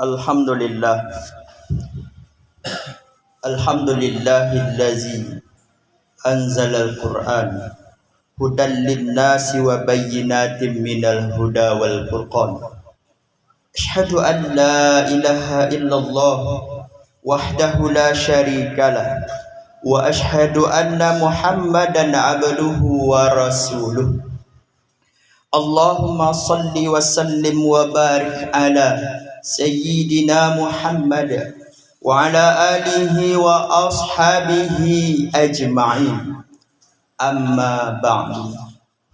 Alhamdulillah. Alhamdulillahillazi anzalal Qur'an hudan linnasi wa bayyinatin minal huda wal furqan. Asyhadu an la ilaha illallah wahdahu la syarikalah wa asyhadu anna Muhammadan abduhu wa rasuluh. Allahumma salli wa sallim wa barik ala Sayyidina Muhammad wa ala alihi wa ashabihi ajma'in. Amma ba'du.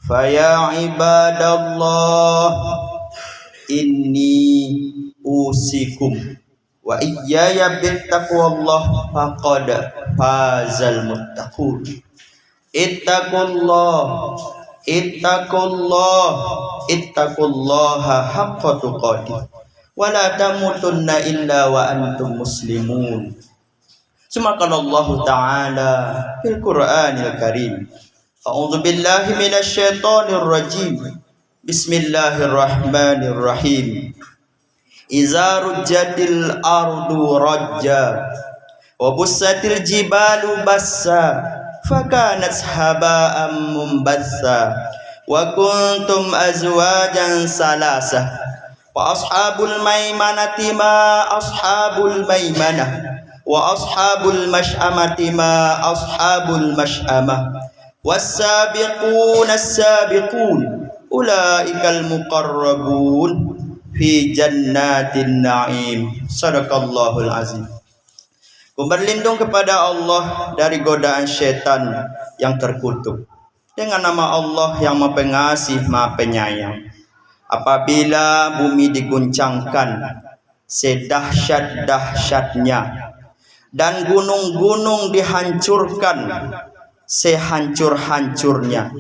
Faya ibadallah, inni usikum wa iyaya bittaqwallah faqad fazal muttaqun. Ittaqullaha haqqa tuqatih wa la tamutunna illa wa antum muslimun. Subhanallahu ta'ala fil Qur'anil Karim. A'udzu billahi minasy syaithanir rajim. Bismillahirrahmanirrahim. Iza rujjatil ardu rajja wa bussatil jibalu bassa fakanat haba'an mumbassa wa kuntum azwajan salasah wa ashabul maimanati ma ashabul maimanah wa ashabul mash'amati ma ashabul mash'amah was-sabiquna as-sabiqun ulaikal muqarrabun fi jannatin na'im. Sadaqallahul azim. Ku berlindung kepada Allah dari godaan syaitan yang terkutuk dengan nama Allah yang Maha Pengasih, Maha Penyayang. Apabila bumi diguncangkan sedahsyat-dahsyatnya dan gunung-gunung dihancurkan sehancur-hancurnya,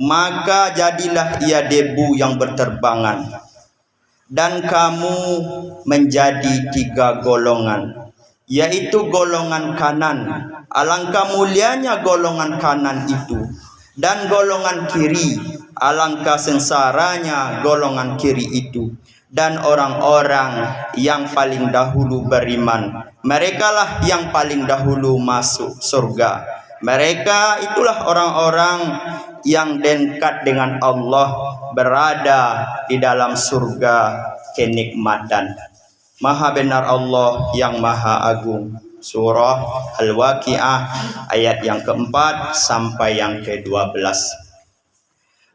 maka jadilah ia debu yang berterbangan dan kamu menjadi 3 golongan, yaitu golongan kanan. Alangkah mulianya golongan kanan itu, dan golongan kiri, alangkah sengsaranya golongan kiri itu. Dan orang-orang yang paling dahulu beriman, merekalah yang paling dahulu masuk surga. Mereka itulah orang-orang yang dekat dengan Allah, berada di dalam surga kenikmatan. Maha benar Allah yang Maha Agung. Surah Al-Waqi'ah ayat yang keempat sampai yang ke-12.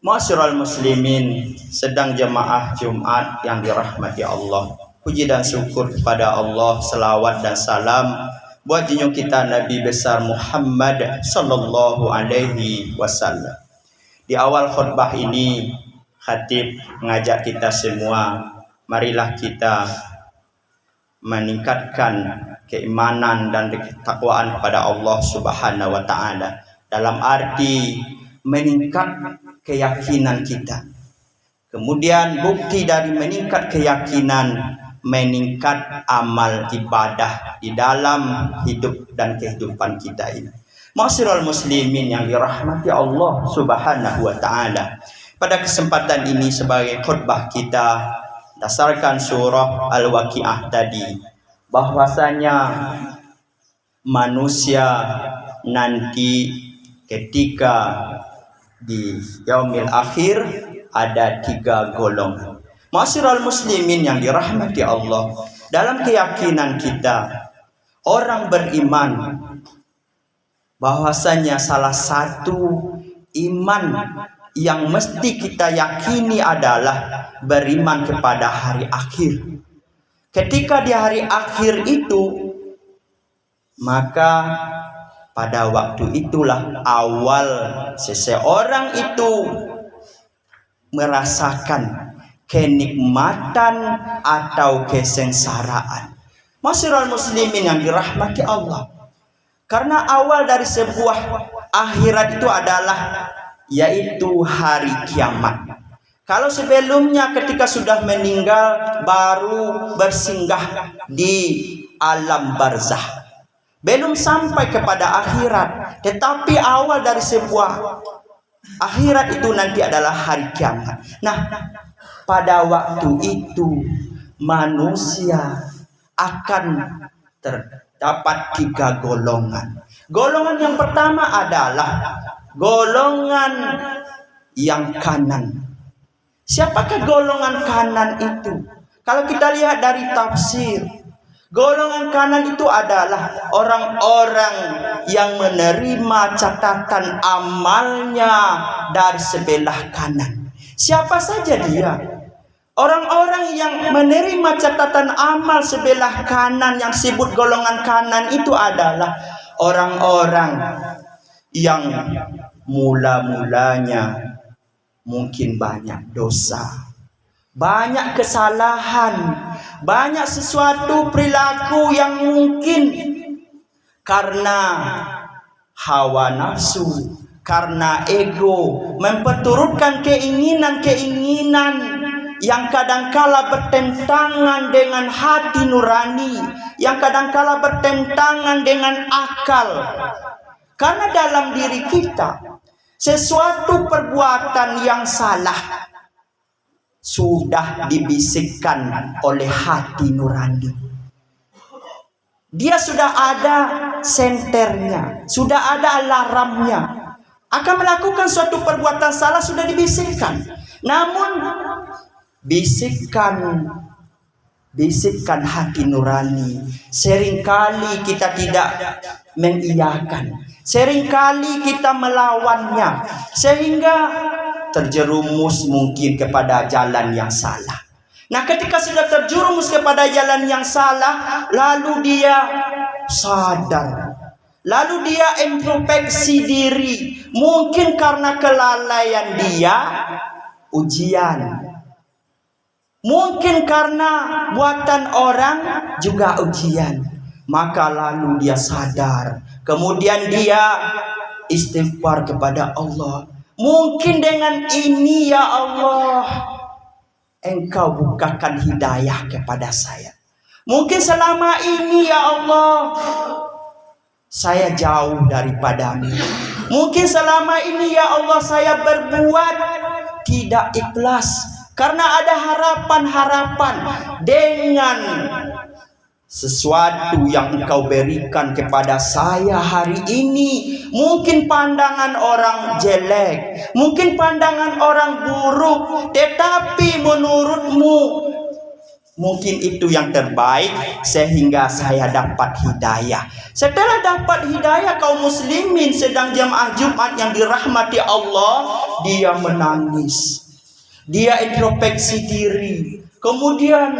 Ma'asyiral muslimin, sedang jemaah Jumat yang dirahmati Allah. Puji dan syukur kepada Allah, selawat dan salam buat junjung kita Nabi besar Muhammad sallallahu alaihi wasallam. Di awal khutbah ini, khatib mengajak kita semua, marilah kita meningkatkan keimanan dan ketakwaan kepada Allah Subhanahu wa taala, dalam arti meningkat keyakinan kita. Kemudian bukti dari meningkat keyakinan, meningkat amal ibadah di dalam hidup dan kehidupan kita ini. Ma'asyiral muslimin yang dirahmati Allah Subhanahu wa taala. Pada kesempatan ini sebagai khutbah kita dasarkan surah Al-Waqi'ah tadi, bahwasanya manusia nanti ketika di yaumil akhir ada 3 golongan. Ma'asyiral muslimin yang dirahmati Allah, dalam keyakinan kita orang beriman, bahwasanya salah satu iman yang mesti kita yakini adalah beriman kepada hari akhir. Ketika di hari akhir itu, maka pada waktu itulah awal seseorang itu merasakan kenikmatan atau kesengsaraan. Ma'asyiral muslimin yang dirahmati Allah, karena awal dari sebuah akhirat itu adalah yaitu hari kiamat. Kalau sebelumnya ketika sudah meninggal baru bersinggah di alam barzah, belum sampai kepada akhirat, tetapi awal dari sebuah akhirat itu nanti adalah hari kiamat. Nah, pada waktu itu manusia akan terdapat 3 golongan. Golongan yang pertama adalah golongan yang kanan. Siapakah golongan kanan itu? Kalau kita lihat dari tafsir, golongan kanan itu adalah orang-orang yang menerima catatan amalnya dari sebelah kanan. Siapa saja dia? Orang-orang yang menerima catatan amal sebelah kanan, yang disebut golongan kanan itu adalah orang-orang yang mula-mulanya mungkin banyak dosa, banyak kesalahan, banyak sesuatu perilaku yang mungkin karena hawa nafsu, karena ego, memperturutkan keinginan-keinginan yang kadangkala bertentangan dengan hati nurani, yang kadangkala bertentangan dengan akal. Karena dalam diri kita sesuatu perbuatan yang salah sudah dibisikkan oleh hati nurani. Dia sudah ada senternya, sudah ada alarmnya. Akan melakukan suatu perbuatan salah sudah dibisikkan. Namun bisikan hati nurani seringkali kita tidak mengiyakan, seringkali kita melawannya, sehingga terjerumus mungkin kepada jalan yang salah. Nah, ketika sudah terjerumus kepada jalan yang salah, lalu dia sadar, lalu dia introspeksi diri. Mungkin karena kelalaian dia ujian, mungkin karena buatan orang juga ujian. Maka lalu dia sadar, kemudian dia istighfar kepada Allah. Mungkin dengan ini, ya Allah, Engkau bukakan hidayah kepada saya. Mungkin selama ini, ya Allah, saya jauh daripadamu. Mungkin selama ini, ya Allah, saya berbuat tidak ikhlas karena ada harapan-harapan dengan sesuatu yang Engkau berikan kepada saya hari ini. Mungkin pandangan orang jelek, mungkin pandangan orang buruk, tetapi menurutmu mungkin itu yang terbaik, sehingga saya dapat hidayah. Setelah dapat hidayah, kaum muslimin sedang jamaah Jumat yang dirahmati Allah, dia menangis, dia introspeksi diri, kemudian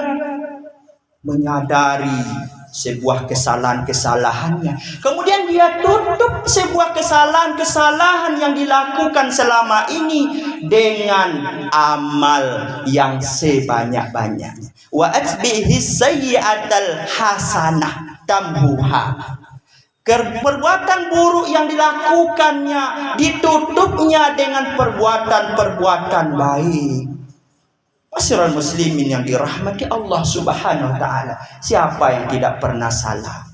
menyadari sebuah kesalahan-kesalahannya. Kemudian dia tutup sebuah kesalahan-kesalahan yang dilakukan selama ini dengan amal yang sebanyak-banyaknya. Wa atbihi sayyi'atal hasanah tamhuha. Perbuatan buruk yang dilakukannya ditutupnya dengan perbuatan-perbuatan baik. Masyarakat muslimin yang dirahmati Allah Subhanahu wa taala, siapa yang tidak pernah salah?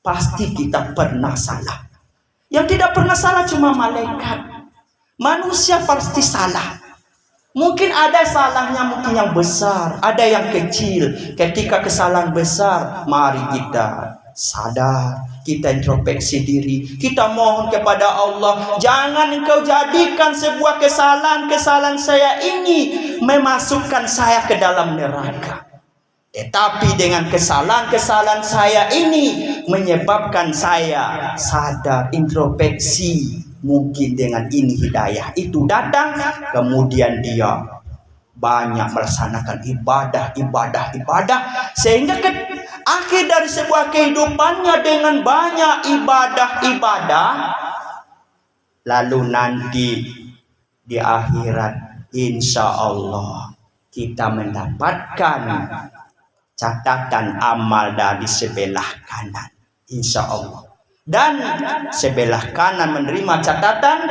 Pasti kita pernah salah. Yang tidak pernah salah cuma malaikat. Manusia pasti salah. Mungkin ada salahnya, mungkin yang besar, ada yang kecil. Ketika kesalahan besar, mari kita sadar, kita introspeksi diri, kita mohon kepada Allah, jangan Engkau jadikan sebuah kesalahan saya ini memasukkan saya ke dalam neraka. Tetapi dengan kesalahan saya ini menyebabkan saya sadar, introspeksi. Mungkin dengan ini hidayah itu datang, kemudian dia banyak melaksanakan ibadah, sehingga akhir dari sebuah kehidupannya dengan banyak ibadah, lalu nanti di akhirat insya Allah kita mendapatkan catatan amal dari sebelah kanan, insya Allah. Dan sebelah kanan menerima catatan,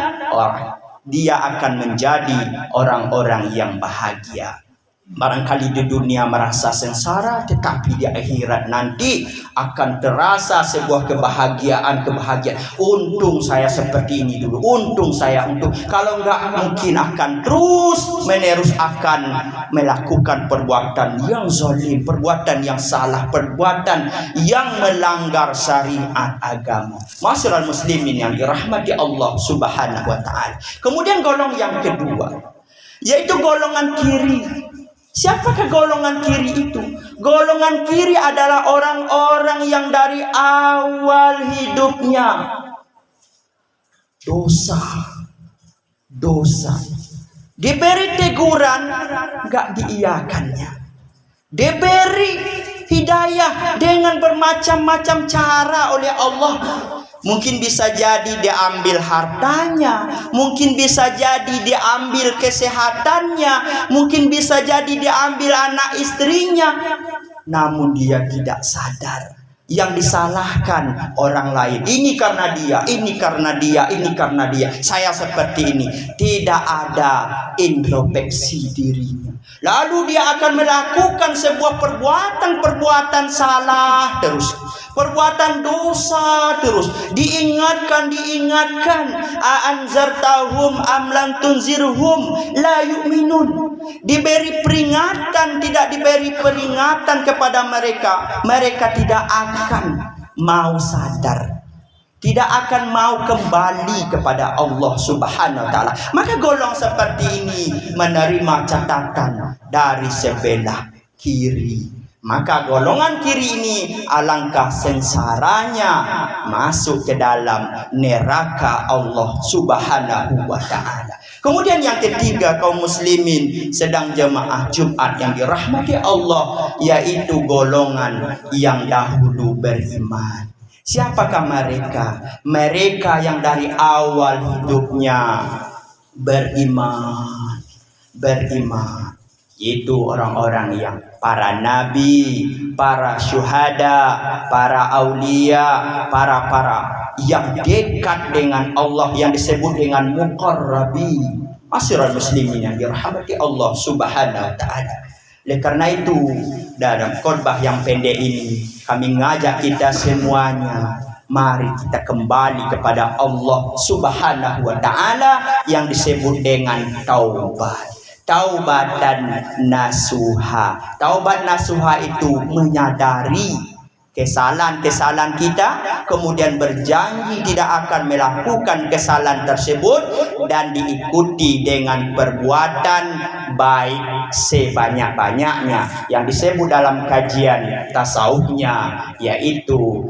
dia akan menjadi orang-orang yang bahagia. Barangkali di dunia merasa sengsara, tetapi di akhirat nanti akan terasa sebuah kebahagiaan. Untung saya seperti ini dulu, untung saya untuk. Kalau enggak mungkin akan terus menerus akan melakukan perbuatan yang zalim, perbuatan yang salah, perbuatan yang melanggar syariat agama. Masyaallah muslimin yang dirahmati Allah Subhanahu wa taala. Kemudian golongan yang kedua, yaitu golongan kiri. Siapakah golongan kiri itu? Golongan kiri adalah orang-orang yang dari awal hidupnya dosa. Diberi teguran, enggak diiyakannya. Diberi hidayah dengan bermacam-macam cara oleh Allah. Mungkin bisa jadi diambil hartanya, mungkin bisa jadi diambil kesehatannya, mungkin bisa jadi diambil anak istrinya. Namun dia tidak sadar. Yang disalahkan orang lain. Ini karena dia, ini karena dia, ini karena dia. Saya seperti ini. Tidak ada introspeksi dirinya. Lalu dia akan melakukan sebuah perbuatan salah terus. Perbuatan dosa terus. Diingatkan. A'anzartahum am lam tunzirhum la yu'minun. Diberi peringatan, tidak diberi peringatan kepada mereka, mereka tidak akan mau sadar, tidak akan mau kembali kepada Allah Subhanahu wa taala. Maka golongan seperti ini menerima catatan dari sebelah kiri. Maka golongan kiri ini alangkah sengsaranya masuk ke dalam neraka Allah Subhanahu wa taala. Kemudian yang ketiga, kaum muslimin sedang jemaah Jumat yang dirahmati Allah, yaitu golongan yang dahulu beriman. Siapakah mereka? Mereka yang dari awal hidupnya beriman. Itu orang-orang yang para nabi, para syuhada, para aulia, para yang dekat dengan Allah, yang disebut dengan muqarrabin. Masyaallah muslimin yang dirahmati Allah Subhanahu wa taala. Oleh karena itu, dalam khotbah yang pendek ini kami ngajak kita semuanya, mari kita kembali kepada Allah Subhanahu wa taala yang disebut dengan taubat. Taubatan nasuha. Taubat nasuha itu menyadari kesalahan-kesalahan kita, kemudian berjanji tidak akan melakukan kesalahan tersebut, dan diikuti dengan perbuatan baik sebanyak-banyaknya yang disebut dalam kajian tasawufnya, yaitu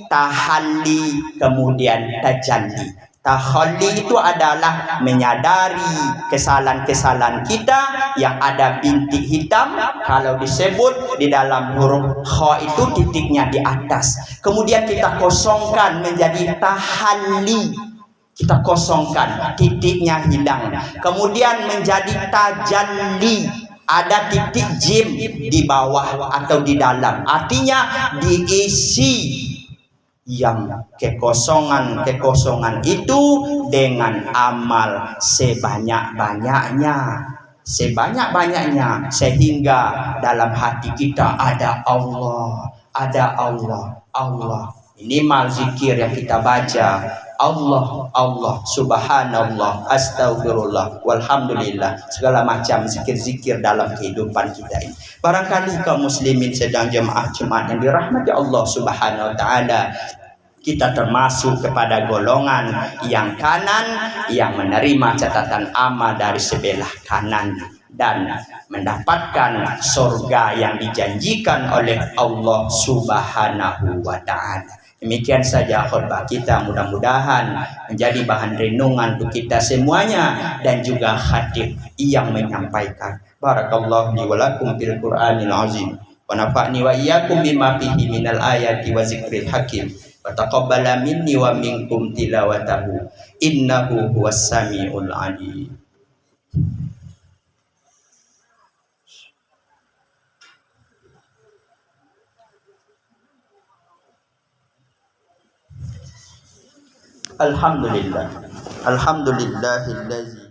tahalli, kemudian tajalli. Tahalli itu adalah menyadari kesalahan-kesalahan kita yang ada bintik hitam. Kalau disebut di dalam huruf kha itu titiknya di atas. Kemudian kita kosongkan menjadi tahalli. Kita kosongkan, titiknya hilang. Kemudian menjadi tajalli. Ada titik jim di bawah atau di dalam. Artinya diisi yang kekosongan itu dengan amal sebanyak-banyaknya, sehingga dalam hati kita ada Allah. Minimal zikir yang kita baca, Allah, subhanallah, astagfirullah, walhamdulillah, segala macam zikir-zikir dalam kehidupan kita ini. Barangkali kaum muslimin sedang jemaah Jumat yang dirahmati Allah Subhanahu wa taala, kita termasuk kepada golongan yang kanan, yang menerima catatan amal dari sebelah kanan dan mendapatkan surga yang dijanjikan oleh Allah Subhanahu wa taala. Demikian saja khutbah kita, mudah-mudahan menjadi bahan renungan untuk kita semuanya dan juga khatib yang menyampaikan. Barakallahu li wa lakum fil Qur'anil azim wa nafa'ni wa iyyakum bima fihi minal ayati wa zikril hakim wa taqabbala minni wa minkum tilawatahu innahu huwas samiul alim. Alhamdulillahilladzii